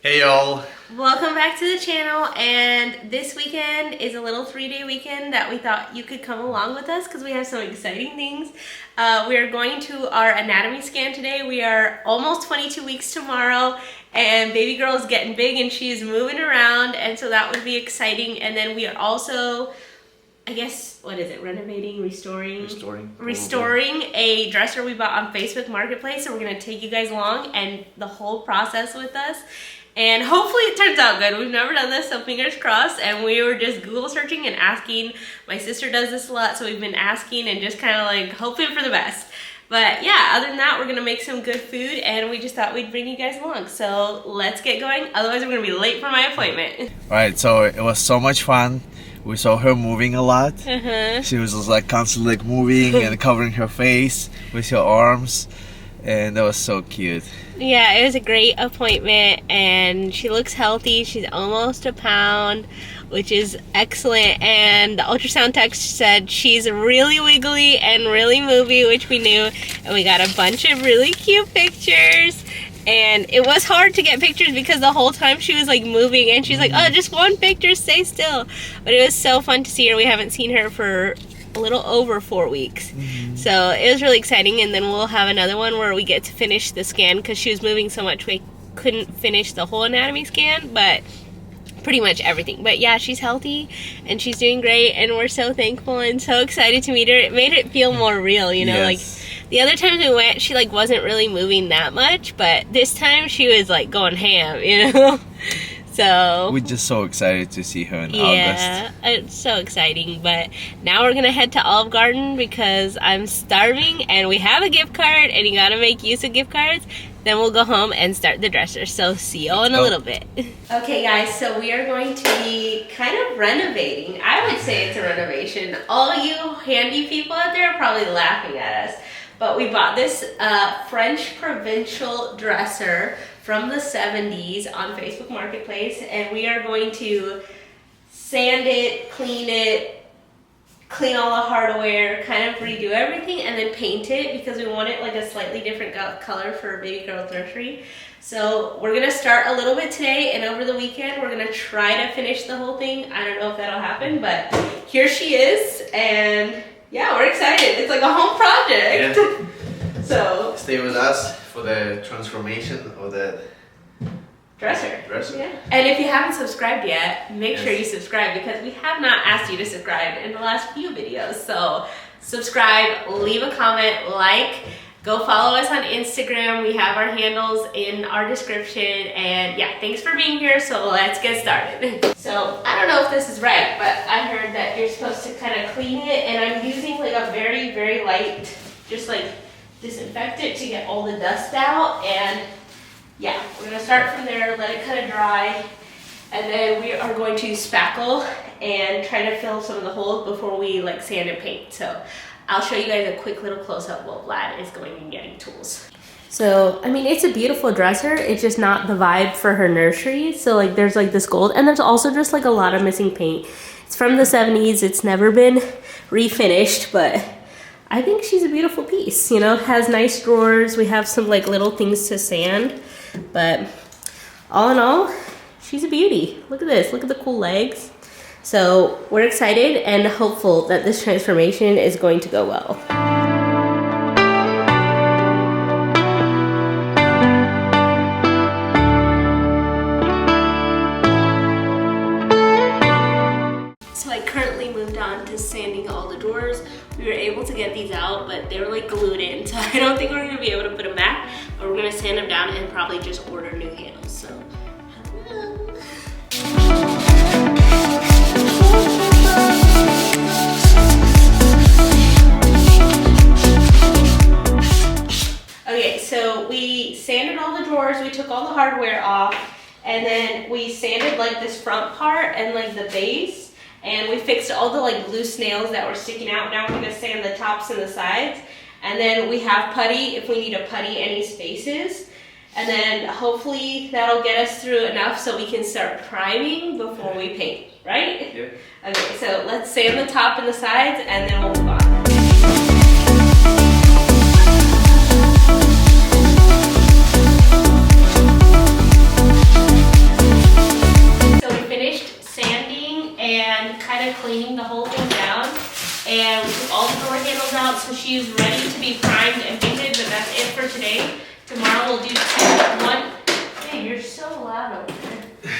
Hey y'all! Welcome back to the channel, and this weekend is a little 3-day weekend that we thought you could come along with us because we have some exciting things. We are going to our anatomy scan today. We are almost 22 weeks tomorrow, and baby girl is getting big and she is moving around, and so that would be exciting. And then we are also, I guess, what is it? Renovating, restoring a dresser we bought on Facebook Marketplace. So we're gonna take you guys along and the whole process with us. And hopefully it turns out good. We've never done this, so fingers crossed. And we were just Google searching and asking. My sister does this a lot, so we've been asking and just kind of like hoping for the best. But yeah, other than that, we're gonna make some good food, and we just thought we'd bring you guys along. So let's get going. Otherwise, we're gonna be late for my appointment. Alright, so it was so much fun. We saw her moving a lot. She was just like constantly like moving and covering her face with her arms. And that was so cute. Yeah, it was a great appointment, and she looks healthy. She's almost a pound, which is excellent. And the ultrasound tech said she's really wiggly and really movie, which we knew. And we got a bunch of really cute pictures. And it was hard to get pictures because the whole time she was like moving, and she's like, oh, just one picture, stay still. But it was so fun to see her. We haven't seen her for a little over 4 weeks. So it was really exciting, and then we'll have another one where we get to finish the scan because she was moving so much we couldn't finish the whole anatomy scan, but pretty much everything. But yeah, she's healthy and she's doing great, and we're so thankful and so excited to meet her. It made it feel more real, you know. Yes. Like the other times we went, she like wasn't really moving that much, but this time she was like going ham, you know. So we're just so excited to see her in August. Yeah, it's so exciting. But now we're gonna head to Olive Garden because I'm starving, and we have a gift card, and you gotta make use of gift cards. Then we'll go home and start the dresser. So see you all in a little bit. Okay guys, so we are going to be kind of renovating. I would say it's a renovation. All you handy people out there are probably laughing at us. But we bought this French provincial dresser from the 70s on Facebook Marketplace, and we are going to sand it, clean all the hardware, kind of redo everything, and then paint it because we want it like a slightly different color for baby girl's nursery. So we're gonna start a little bit today, and over the weekend we're gonna try to finish the whole thing. I don't know if that'll happen, but here she is, and yeah, we're excited. It's like a home project. Yeah. So stay with us for the transformation of the dresser. Yeah. And if you haven't subscribed yet, make sure you subscribe because we have not asked you to subscribe in the last few videos. So subscribe, leave a comment, like, go follow us on Instagram. We have our handles in our description. And yeah, thanks for being here. So let's get started. So I don't know if this is right, but I heard that you're supposed to kind of clean it, and I'm using like a very, very light, just like disinfectant to get all the dust out. And yeah, we're gonna start from there, let it kind of dry, and then we are going to spackle and try to fill some of the holes before we like sand and paint. So I'll show you guys a quick little close-up while Vlad is going and getting tools. So, I mean, it's a beautiful dresser. It's just not the vibe for her nursery. So like there's like this gold, and there's also just like a lot of missing paint. It's from the 70s. It's never been refinished, but I think she's a beautiful piece. You know, it has nice drawers. We have some like little things to sand, but all in all, she's a beauty. Look at this. Look at the cool legs. So we're excited and hopeful that this transformation is going to go well. So I currently moved on to sanding all the drawers. We were able to get these out, but they were like glued in, so I don't think we're gonna be able to put them back, but we're gonna sand them down and probably just order new handles. So okay, so we sanded all the drawers, we took all the hardware off, and then we sanded like this front part and like the base, and we fixed all the like loose nails that were sticking out. Now we're gonna sand the tops and the sides, and then we have putty if we need to putty any spaces, and then hopefully that'll get us through enough so we can start priming before we paint, right? Yeah. Okay, so let's sand the top and the sides, and then we'll move on. started cleaning the whole thing down, and we took all the door handles out, so she's ready to be primed and painted, but that's it for today. Tomorrow we'll do one. Hey, you're so loud over there.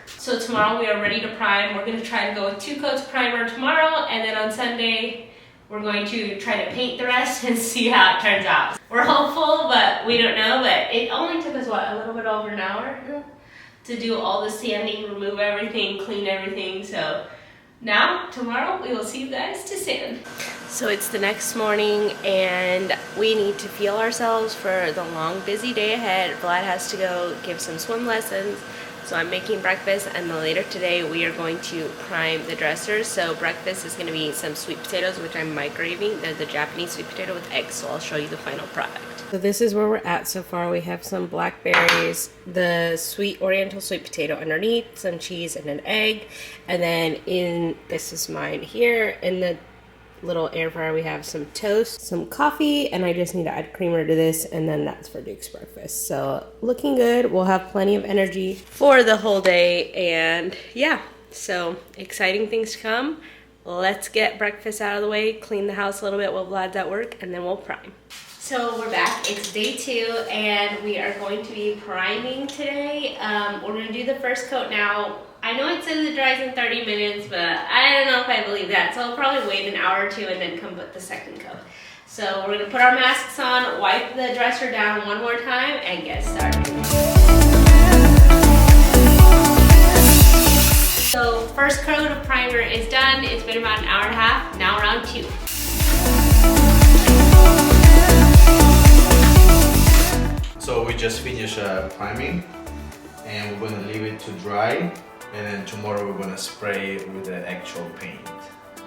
So tomorrow we are ready to prime. We're going to try to go with 2 coats of primer tomorrow, and then on Sunday we're going to try to paint the rest and see how it turns out. We're hopeful, but we don't know. But it only took us, what, a little bit over an hour to do all the sanding, remove everything, clean everything. So now, tomorrow, we will see you guys to sand. So it's the next morning, and we need to feel ourselves for the long, busy day ahead. Vlad has to go give some swim lessons. So I'm making breakfast, and then later today we are going to prime the dressers. So breakfast is going to be some sweet potatoes, which I'm microwaving. They're the Japanese sweet potato with eggs, so I'll show you the final product. So this is where we're at so far. We have some blackberries, the sweet oriental sweet potato underneath, some cheese and an egg. And then this is mine here, in the little air fryer we have some toast, some coffee, and I just need to add creamer to this, and then that's for Duke's breakfast. So looking good. We'll have plenty of energy for the whole day, and yeah, so exciting things to come. Let's get breakfast out of the way, clean the house a little bit while Vlad's at work, and then we'll prime. So we're back. It's day 2, and we are going to be priming today. We're going to do the first coat now. I know it says it dries in 30 minutes, but I don't know if I believe that. So I'll probably wait an hour or 2 and then come put the second coat. So we're going to put our masks on, wipe the dresser down one more time, and get started. So first coat of primer is done. It's been about an hour and a half. Now we're on 2. So we just finished priming, and we're gonna leave it to dry, and then tomorrow we're gonna spray with the actual paint.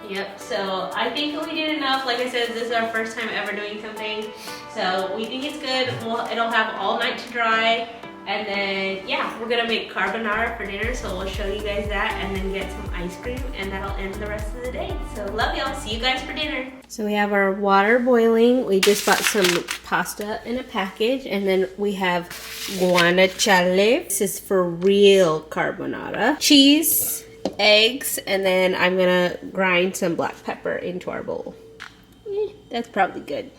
Yep, so I think we did enough. Like I said, this is our first time ever doing something, so we think it's good. It'll have all night to dry, and then yeah, we're gonna make carbonara for dinner, so we'll show you guys that, and then get some ice cream, and that'll end the rest of the day. So love y'all, see you guys for dinner. So we have our water boiling. We just bought some pasta in a package, and then we have guanciale. This is for real carbonara. Cheese, eggs, and then I'm gonna grind some black pepper into our bowl. That's probably good.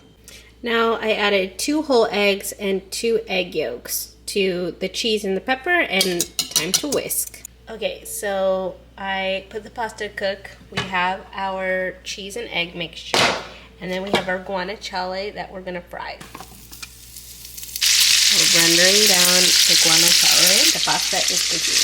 Now I added 2 whole eggs and 2 egg yolks to the cheese and the pepper, and time to whisk. Okay, so I put the pasta to cook. We have our cheese and egg mixture, and then we have our guanciale that we're gonna fry. We're rendering down the guanciale. The pasta is cooking.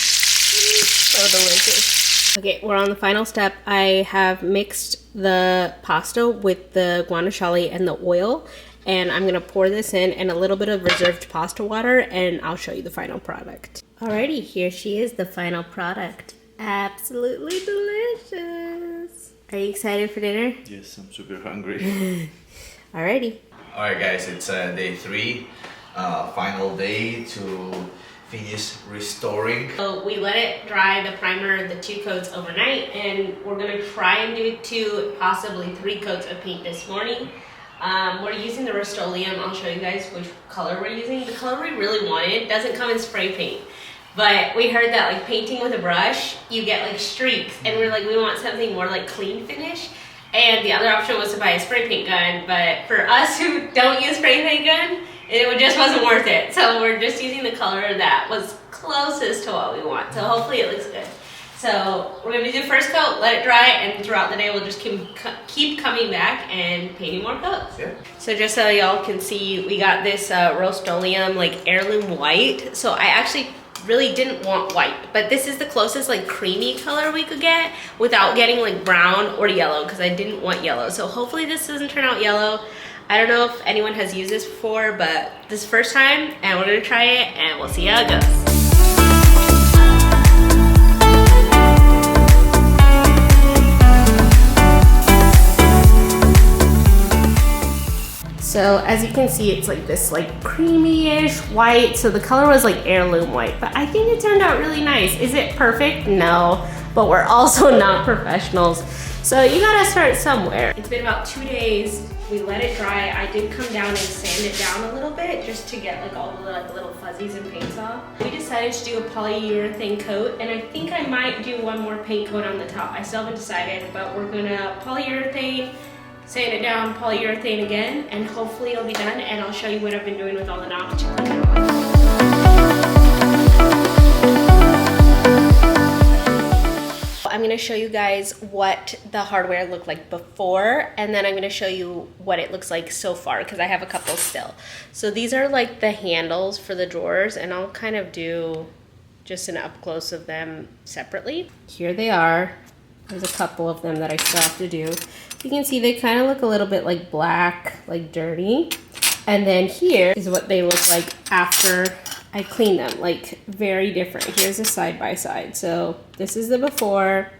So delicious. Okay, we're on the final step. I have mixed the pasta with the guanciale and the oil, and I'm gonna pour this in and a little bit of reserved pasta water, and I'll show you the final product. Alrighty, here she is, the final product. Absolutely delicious. Are you excited for dinner? Yes, I'm super hungry. Alrighty. Alright guys, it's day 3, final day to finish restoring. So we let it dry, the primer, the 2 coats overnight, and we're gonna try and do 2, possibly 3 coats of paint this morning. We're using the Rust-Oleum. I'll show you guys which color we're using. The color we really wanted doesn't come in spray paint, but we heard that like painting with a brush, you get like streaks, and we're like, we want something more like clean finish. And the other option was to buy a spray paint gun, but for us who don't use spray paint gun, it just wasn't worth it. So we're just using the color that was closest to what we want. So hopefully it looks good. So we're gonna do the first coat, let it dry, and throughout the day we'll just keep coming back and painting more coats. Yeah. So just so y'all can see, we got this Rust-Oleum like heirloom white. So I actually really didn't want white, but this is the closest like creamy color we could get without getting like brown or yellow, because I didn't want yellow. So hopefully this doesn't turn out yellow. I don't know if anyone has used this before, but this is the first time, and we're gonna try it, and we'll see how it goes. So as you can see, it's like this like creamy-ish white. So the color was like heirloom white, but I think it turned out really nice. Is it perfect? No, but we're also not professionals. So you gotta start somewhere. It's been about 2 days we let it dry. I did come down and sand it down a little bit just to get like all the like little fuzzies and paints off. We decided to do a polyurethane coat, and I think I might do one more paint coat on the top. I still haven't decided, but we're gonna polyurethane, sand it down, polyurethane again, and hopefully it'll be done, and I'll show you what I've been doing with all the knobs to clean it off. I'm going to show you guys what the hardware looked like before, and then I'm going to show you what it looks like so far, because I have a couple still. So these are like the handles for the drawers, and I'll kind of do just an up close of them separately. Here they are. There's a couple of them that I still have to do. You can see they kind of look a little bit like black, like dirty. And then here is what they look like after I clean them, like very different. Here's a side by side. So this is the before,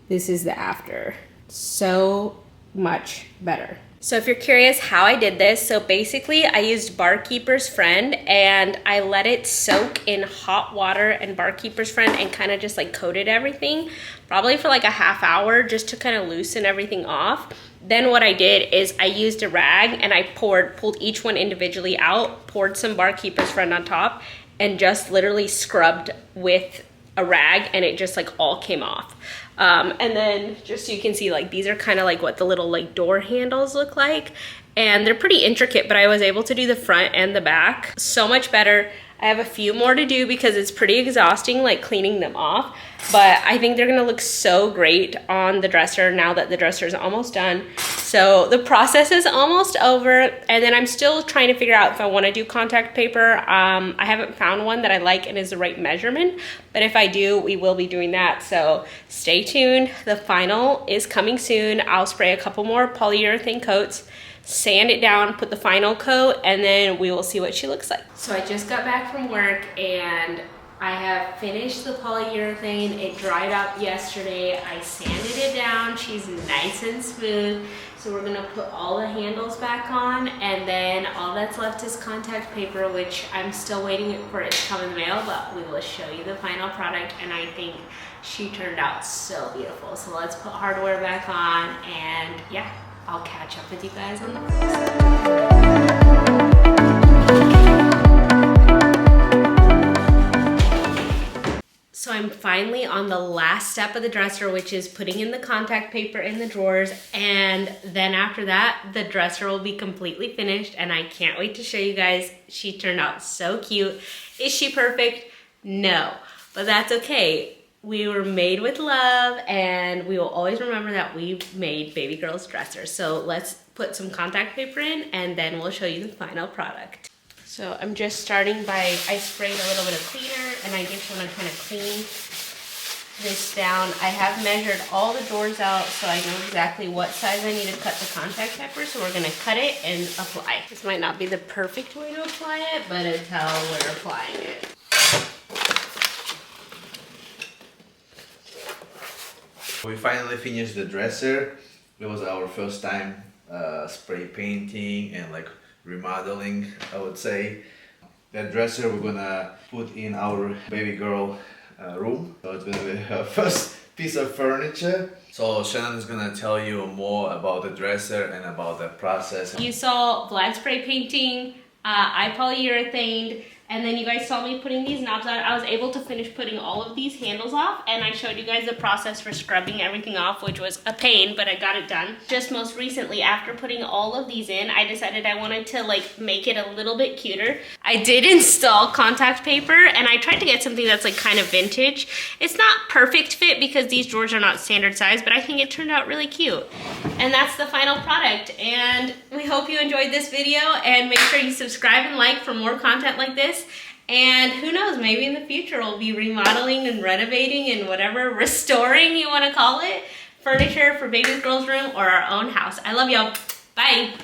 this is the after. So much better. So if you're curious how I did this, so basically I used Barkeeper's Friend and I let it soak in hot water and Barkeeper's Friend and kind of just like coated everything, probably for like a half hour just to kind of loosen everything off. Then what I did is I used a rag and I pulled each one individually out, poured some Barkeeper's Friend on top, and just literally scrubbed with a rag, and it just like all came off. And then just so you can see, like these are kind of like what the little like door handles look like, and they're pretty intricate, but I was able to do the front and the back so much better. I have a few more to do because it's pretty exhausting, like cleaning them off, but I think they're gonna look so great on the dresser now that the dresser is almost done. So the process is almost over, and then I'm still trying to figure out if I wanna do contact paper. I haven't found one that I like and is the right measurement, but if I do, we will be doing that. So stay tuned, the final is coming soon. I'll spray a couple more polyurethane coats, sand it down, put the final coat, and then we will see what she looks like. So I just got back from work and I have finished the polyurethane. It dried up yesterday. I sanded it down. She's nice and smooth. So we're gonna put all the handles back on, and then all that's left is contact paper, which I'm still waiting for it to come in the mail, but we will show you the final product, and I think she turned out so beautiful. So let's put hardware back on, and yeah, I'll catch up with you guys on the process. So I'm finally on the last step of the dresser, which is putting in the contact paper in the drawers, and then after that, the dresser will be completely finished, and I can't wait to show you guys. She turned out so cute. Is she perfect? No, but that's okay. We were made with love, and we will always remember that we made baby girl's dresser. So let's put some contact paper in, and then we'll show you the final product. So I'm just starting by, I sprayed a little bit of cleaner, and I just want to kind of clean this down. I have measured all the drawers out, so I know exactly what size I need to cut the contact paper, so we're going to cut it and apply. This might not be the perfect way to apply it, but it's how we're applying it. We finally finished the dresser. It was our first time spray painting and like remodeling, I would say. That dresser we're gonna put in our baby girl room. So it's gonna be her first piece of furniture. So Shannon is gonna tell you more about the dresser and about the process. You saw black spray painting, I polyurethaned, and then you guys saw me putting these knobs on. I was able to finish putting all of these handles off, and I showed you guys the process for scrubbing everything off, which was a pain, but I got it done. Just most recently, after putting all of these in, I decided I wanted to like make it a little bit cuter. I did install contact paper, and I tried to get something that's like kind of vintage. It's not perfect fit because these drawers are not standard size, but I think it turned out really cute. And that's the final product, and we hope you enjoyed this video, and make sure you subscribe and like for more content like this. And who knows, maybe in the future we'll be remodeling and renovating and whatever, restoring you want to call it, furniture for baby girl's room or our own house. I love y'all. Bye.